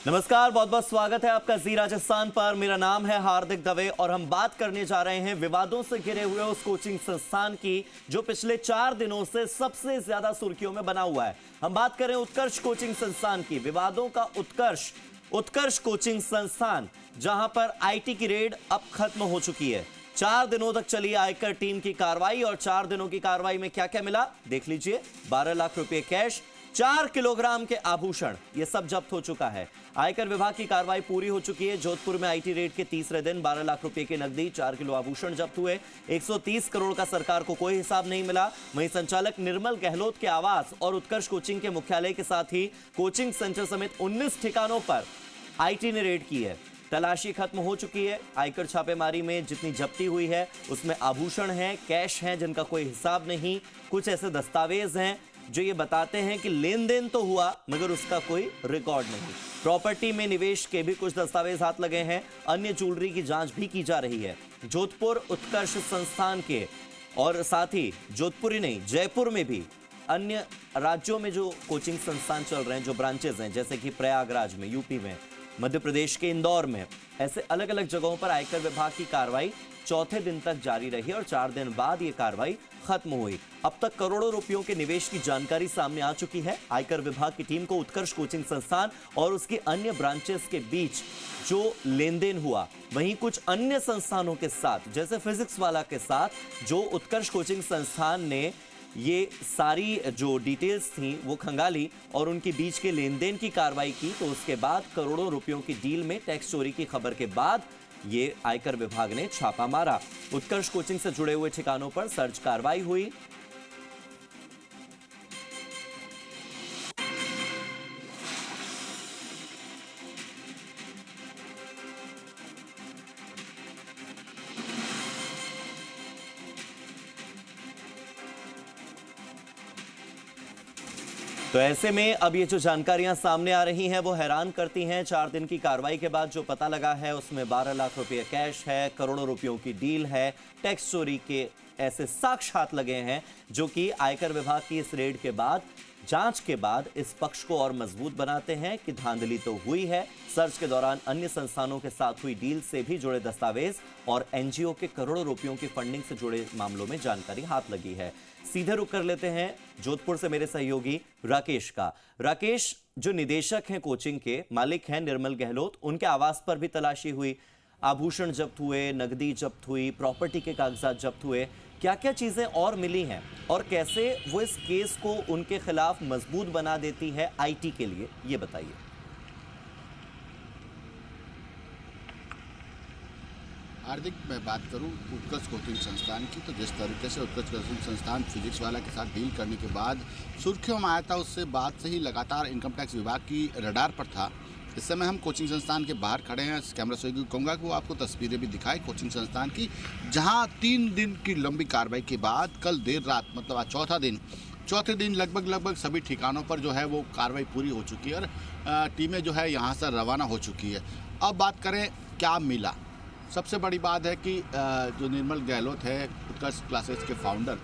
नमस्कार, बहुत बहुत स्वागत है आपका जी राजस्थान पर। मेरा नाम है हार्दिक दवे और हम बात करने जा रहे हैं विवादों से घिरे हुए उस कोचिंग संस्थान की जो पिछले 4 दिनों से सबसे ज्यादा सुर्खियों में बना हुआ है। हम बात करें उत्कर्ष कोचिंग संस्थान की। विवादों का उत्कर्ष कोचिंग संस्थान, जहां पर आईटी की रेड अब खत्म हो चुकी है। 4 दिनों तक चली आयकर टीम की कार्रवाई और 4 दिनों की कार्रवाई में क्या क्या मिला देख लीजिए। 12 लाख रुपए कैश, 4 किलोग्राम के आभूषण, ये सब जब्त हो चुका है। आयकर विभाग की कार्रवाई पूरी हो चुकी है। जोधपुर में आईटी रेड के तीसरे दिन 12 लाख रुपए की नकदी, 4 किलो आभूषण जब्त हुए। 130 करोड़ का सरकार को कोई हिसाब नहीं मिला। वहीं संचालक निर्मल गहलोत के आवास और उत्कर्ष कोचिंग के मुख्यालय के साथ ही कोचिंग सेंटर समेत 19 ठिकानों पर आईटी ने रेड की है। तलाशी खत्म हो चुकी है। आयकर छापेमारी में जितनी जब्ती हुई है उसमें आभूषण हैं, कैश हैं जिनका कोई हिसाब नहीं, कुछ ऐसे दस्तावेज हैं जो ये बताते हैं कि लेन देन तो हुआ मगर उसका कोई रिकॉर्ड नहीं। प्रॉपर्टी में निवेश के भी कुछ दस्तावेज हाथ लगे हैं। अन्य ज्वेलरी की जांच भी की जा रही है। जोधपुर उत्कर्ष संस्थान के और साथ ही जोधपुर ही नहीं, जयपुर में भी अन्य राज्यों में जो कोचिंग संस्थान चल रहे हैं, जो ब्रांचेस हैं, जैसे कि प्रयागराज में, यूपी में, मध्य प्रदेश के इंदौर में, ऐसे अलग अलग जगहों पर आयकर विभाग की कार्रवाई चौथे दिन तक जारी रही और 4 दिन बाद यह कार्रवाई खत्म हुई। अब तक करोड़ों रुपयों के निवेश की जानकारी सामने आ चुकी है। आयकर विभाग की टीम को उत्कर्ष कोचिंग संस्थान और उसकी अन्य ब्रांचेस के बीच जो लेन देन हुआ, वहीं कुछ अन्य संस्थानों के साथ, जैसे फिजिक्स वाला के साथ, जो उत्कर्ष कोचिंग संस्थान ने ये सारी जो डिटेल्स थी वो खंगाली और उनके बीच के लेन देन की कार्रवाई की, तो उसके बाद करोड़ों रुपयों की डील में टैक्स चोरी की खबर के बाद ये आयकर विभाग ने छापा मारा। उत्कर्ष कोचिंग से जुड़े हुए ठिकानों पर सर्च कार्रवाई हुई। तो ऐसे में अब ये जो जानकारियां सामने आ रही हैं वो हैरान करती हैं। 4 दिन की कार्रवाई के बाद जो पता लगा है उसमें 12 लाख रुपए कैश है, करोड़ों रुपयों की डील है, टैक्स चोरी के ऐसे साक्ष्य लगे हैं जो कि आयकर विभाग की इस रेड के बाद, जांच के बाद इस पक्ष को और मजबूत बनाते हैं कि धांधली तो हुई है। सर्च के दौरान अन्य संस्थानों के साथ हुई डील से भी जुड़े दस्तावेज और एनजीओ के करोड़ों रुपयों की फंडिंग से जुड़े मामलों में जानकारी हाथ लगी है। सीधे रुक कर लेते हैं जोधपुर से मेरे सहयोगी राकेश का। राकेश, जो निदेशक हैं कोचिंग के, मालिक हैं निर्मल गहलोत, उनके आवास पर भी तलाशी हुई, आभूषण जब्त हुए, नकदी जब्त हुई, प्रॉपर्टी के कागजात जब्त हुए। क्या क्या चीजें और मिली हैं और कैसे वो इस केस को उनके खिलाफ मजबूत बना देती है आईटी के लिए, ये बताइए। हार्दिक, मैं बात करूं उत्कर्ष कोचिंग संस्थान की, तो जिस तरीके से उत्कर्ष कोचिंग संस्थान फिजिक्स वाला के साथ डील करने के बाद सुर्खियों में आया था, उससे बाद से ही लगातार इनकम टैक्स विभाग की रडार पर था। इस समय हम कोचिंग संस्थान के बाहर खड़े हैं। कैमरा सहयोगी को कहूँगा कि वो आपको तस्वीरें भी दिखाए कोचिंग संस्थान की, जहाँ 3 दिन की लंबी कार्रवाई के बाद कल देर रात, मतलब आज चौथे दिन लगभग सभी ठिकानों पर जो है वो कार्रवाई पूरी हो चुकी है और टीमें जो है यहाँ से रवाना हो चुकी है। अब बात करें क्या मिला। सबसे बड़ी बात है कि जो निर्मल गहलोत है, उत्कर्ष क्लासेस के फाउंडर,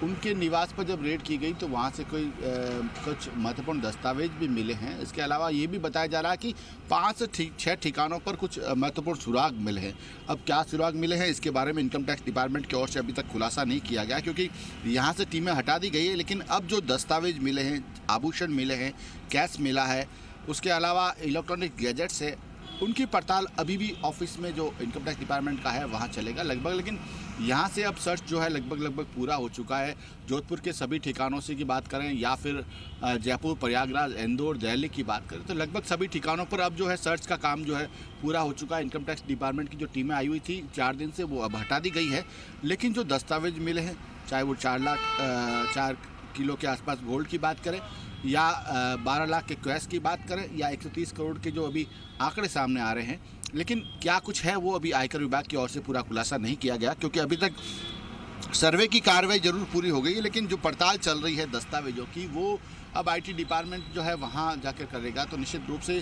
उनके निवास पर जब रेड की गई तो वहाँ से कोई कुछ महत्वपूर्ण दस्तावेज भी मिले हैं। इसके अलावा ये भी बताया जा रहा है कि 5 से 6 ठिकानों पर कुछ महत्वपूर्ण सुराग मिले हैं। अब क्या सुराग मिले हैं इसके बारे में इनकम टैक्स डिपार्टमेंट की ओर से अभी तक खुलासा नहीं किया गया, क्योंकि यहाँ से टीमें हटा दी गई है। लेकिन अब जो दस्तावेज मिले हैं, आभूषण मिले हैं, कैश मिला है, उसके अलावा इलेक्ट्रॉनिक गैजेट्स है, उनकी पड़ताल अभी भी ऑफिस में जो इनकम टैक्स डिपार्टमेंट का है वहाँ चलेगा लगभग। लेकिन यहाँ से अब सर्च जो है लगभग पूरा हो चुका है। जोधपुर के सभी ठिकानों से की बात करें या फिर जयपुर, प्रयागराज, इंदौर, दिल्ली की बात करें, तो लगभग सभी ठिकानों पर अब जो है सर्च का काम जो है पूरा हो चुका है। इनकम टैक्स डिपार्टमेंट की जो टीमें आई हुई थी 4 दिन से, वो अब हटा दी गई है। लेकिन जो दस्तावेज मिले हैं, चाहे वो 4 किलो के आसपास गोल्ड की बात करें या 12 लाख के कैश की बात करें या 130 करोड़ के जो अभी आंकड़े सामने आ रहे हैं, लेकिन क्या कुछ है वो अभी आयकर विभाग की ओर से पूरा खुलासा नहीं किया गया, क्योंकि अभी तक सर्वे की कार्रवाई जरूर पूरी हो गई है, लेकिन जो पड़ताल चल रही है दस्तावेजों की वो अब आईटी डिपार्टमेंट जो है वहाँ जाकर करेगा, तो निश्चित रूप से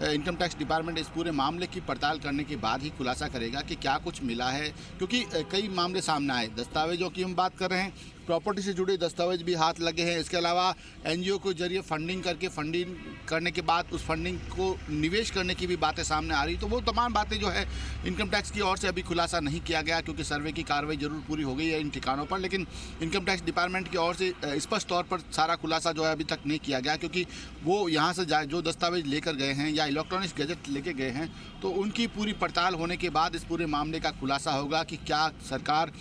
इनकम टैक्स डिपार्टमेंट इस पूरे मामले की पड़ताल करने के बाद ही खुलासा करेगा कि क्या कुछ मिला है, क्योंकि कई मामले सामने आए। दस्तावेजों की हम बात कर रहे हैं, प्रॉपर्टी से जुड़े दस्तावेज भी हाथ लगे हैं। इसके अलावा एनजीओ के जरिए फंडिंग करने के बाद उस फंडिंग को निवेश करने की भी बातें सामने आ रही। तो वो तमाम बातें जो है इनकम टैक्स की ओर से अभी खुलासा नहीं किया गया, क्योंकि सर्वे की कार्रवाई जरूर पूरी हो गई है इन ठिकानों पर, लेकिन इनकम टैक्स डिपार्टमेंट की ओर से स्पष्ट तौर पर सारा खुलासा जो है अभी तक नहीं किया गया, क्योंकि वो यहाँ से जो दस्तावेज लेकर गए हैं या इलेक्ट्रॉनिक्स गैजेट लेके गए हैं, तो उनकी पूरी पड़ताल होने के बाद इस पूरे मामले का खुलासा होगा कि क्या सरकार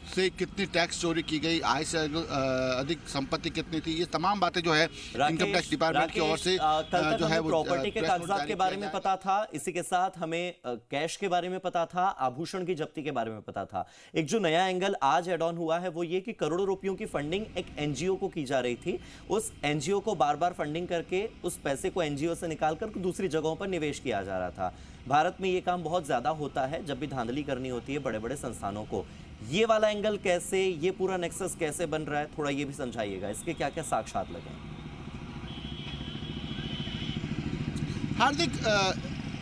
से कितनी टैक्स चोरी की गई, आय से अधिक संपत्ति कितनी थी। ये तमाम बातें जो है इनकम टैक्स डिपार्टमेंट की ओर से जो है वो प्रॉपर्टी के कागजात के बारे में पता था, इसी के साथ हमें कैश के बारे में पता था, आभूषण की जब्ती के बारे में पता था। एक जो नया एंगल आज एड ऑन हुआ है वो ये कि करोड़ों रुपयों की फंडिंग एक एनजीओ को की जा रही थी। उस एनजीओ को बार बार फंडिंग करके उस पैसे को एनजीओ से निकालकर दूसरी जगहों पर निवेश किया जा रहा था। भारत में ये काम बहुत ज्यादा होता है जब भी धांधली करनी होती है बड़े बड़े संस्थानों को। ये वाला एंगल कैसे, ये पूरा नेक्सस कैसे बन रहा है, थोड़ा ये भी समझाइएगा, इसके क्या क्या साक्ष्यात लगे। हार्दिक,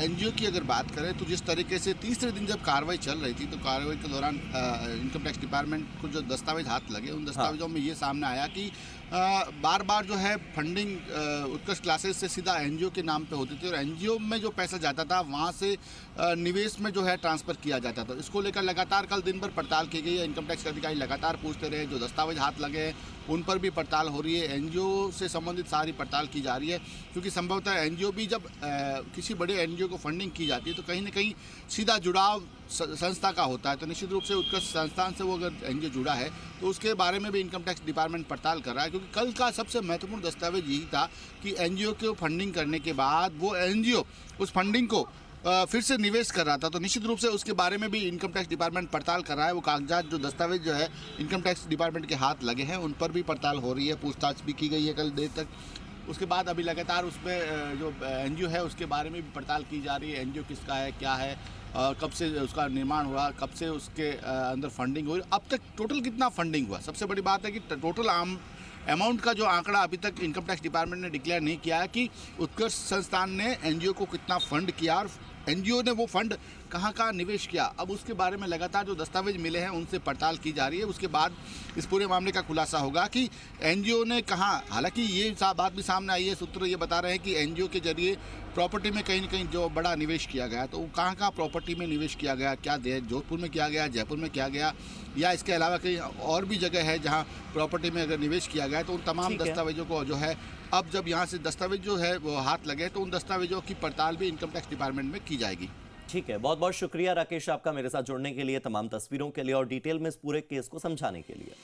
एनजीओ की अगर बात करें तो जिस तरीके से तीसरे दिन जब कार्रवाई चल रही थी, तो कार्रवाई के दौरान इनकम टैक्स डिपार्टमेंट को जो दस्तावेज हाथ लगे, उन दस्तावेजों में ये सामने आया कि बार बार जो है फंडिंग उत्कर्ष क्लासेस से सीधा एनजीओ के नाम पे होती थी, और एनजीओ में जो पैसा जाता था वहाँ से निवेश में जो है ट्रांसफ़र किया जाता था। इसको लेकर लगातार कल दिन भर पड़ताल की गई है। इनकम टैक्स अधिकारी लगातार पूछते रहे, जो दस्तावेज हाथ लगे हैं उन पर भी पड़ताल हो रही है, एनजीओ से संबंधित सारी पड़ताल की जा रही है, क्योंकि संभवतः एनजीओ भी जब किसी बड़े एनजीओ को फंडिंग की जाती है तो कहीं ना कहीं सीधा जुड़ाव संस्था का होता है। तो निश्चित रूप से उत्कर्ष संस्थान से वो अगर एनजीओ जुड़ा है तो उसके बारे में भी इनकम टैक्स डिपार्टमेंट पड़ताल कर रहा है, क्योंकि कल का सबसे महत्वपूर्ण दस्तावेज यही था कि एनजीओ को फंडिंग करने के बाद वो एनजीओ उस फंडिंग को फिर से निवेश कर रहा था। तो निश्चित रूप से उसके बारे में भी इनकम टैक्स डिपार्टमेंट पड़ताल कर रहा है। वो कागजात, जो दस्तावेज जो है इनकम टैक्स डिपार्टमेंट के हाथ लगे हैं, उन पर भी पड़ताल हो रही है, पूछताछ भी की गई है कल देर तक। उसके बाद अभी लगातार उसमें जो एनजीओ है उसके बारे में भी पड़ताल की जा रही है। एनजीओ किसका है, क्या है, कब से उसका निर्माण हुआ, कब से उसके अंदर फंडिंग हुई, अब तक टोटल कितना फंडिंग हुआ। सबसे बड़ी बात है कि टोटल अमाउंट का जो आंकड़ा अभी तक इनकम टैक्स डिपार्टमेंट ने डिक्लेयर नहीं किया है कि उत्कर्ष संस्थान ने एनजीओ को कितना फंड किया और एनजीओ ने वो फंड कहाँ निवेश किया। अब उसके बारे में लगातार जो दस्तावेज मिले हैं उनसे पड़ताल की जा रही है। उसके बाद इस पूरे मामले का खुलासा होगा कि एनजीओ ने कहाँ, हालांकि ये बात भी सामने आई है, सूत्र ये बता रहे हैं कि एनजीओ के जरिए प्रॉपर्टी में कहीं न कहीं जो बड़ा निवेश किया गया, तो कहाँ प्रॉपर्टी में निवेश किया गया, क्या जोधपुर में किया गया, जयपुर में किया गया, या इसके अलावा कहीं और भी जगह है जहाँ प्रॉपर्टी में अगर निवेश किया गया, तो उन तमाम दस्तावेजों को जो है अब जब यहाँ से दस्तावेज जो है वो हाथ लगे तो उन दस्तावेजों की पड़ताल भी इनकम टैक्स डिपार्टमेंट में की जाएगी। ठीक है, बहुत बहुत शुक्रिया राकेश आपका मेरे साथ जुड़ने के लिए, तमाम तस्वीरों के लिए और डिटेल में इस पूरे केस को समझाने के लिए।